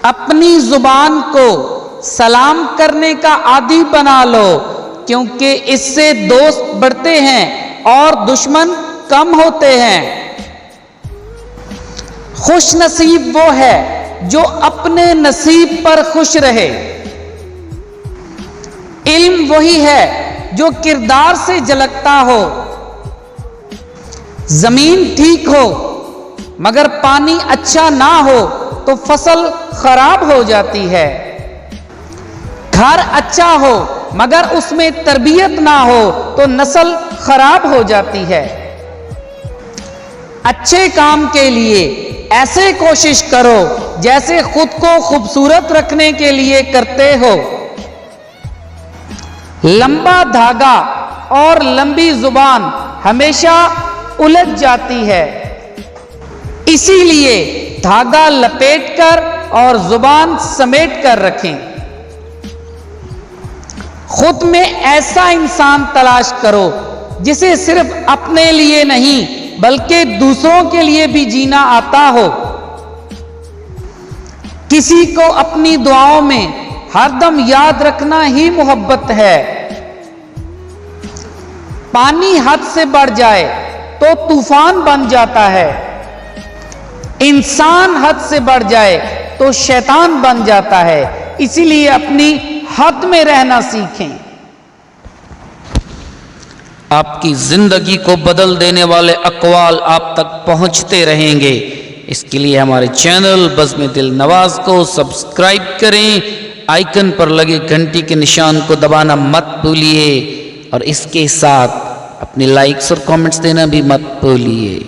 اپنی زبان کو سلام کرنے کا عادی بنا لو، کیونکہ اس سے دوست بڑھتے ہیں اور دشمن کم ہوتے ہیں۔ خوش نصیب وہ ہے جو اپنے نصیب پر خوش رہے۔ علم وہی ہے جو کردار سے جھلکتا ہو۔ زمین ٹھیک ہو مگر پانی اچھا نہ ہو تو فصل خراب ہو جاتی ہے۔ گھر اچھا ہو مگر اس میں تربیت نہ ہو تو نسل خراب ہو جاتی ہے۔ اچھے کام کے لیے ایسے کوشش کرو جیسے خود کو خوبصورت رکھنے کے لیے کرتے ہو۔ لمبا دھاگا اور لمبی زبان ہمیشہ الجھ جاتی ہے، اسی لیے دھاگا لپیٹ کر اور زبان سمیٹ کر رکھیں۔ خود میں ایسا انسان تلاش کرو جسے صرف اپنے لیے نہیں بلکہ دوسروں کے لیے بھی جینا آتا ہو۔ کسی کو اپنی دعاؤں میں ہر دم یاد رکھنا ہی محبت ہے۔ پانی حد سے بڑھ جائے تو طوفان بن جاتا ہے، انسان حد سے بڑھ جائے تو شیطان بن جاتا ہے، اسی لیے اپنی حد میں رہنا سیکھیں۔ آپ کی زندگی کو بدل دینے والے اقوال آپ تک پہنچتے رہیں گے، اس کے لیے ہمارے چینل بزم دل نواز کو سبسکرائب کریں، آئیکن پر لگے گھنٹی کے نشان کو دبانا مت بھولیے، اور اس کے ساتھ اپنی لائکس اور کامنٹس دینا بھی مت بھولیے۔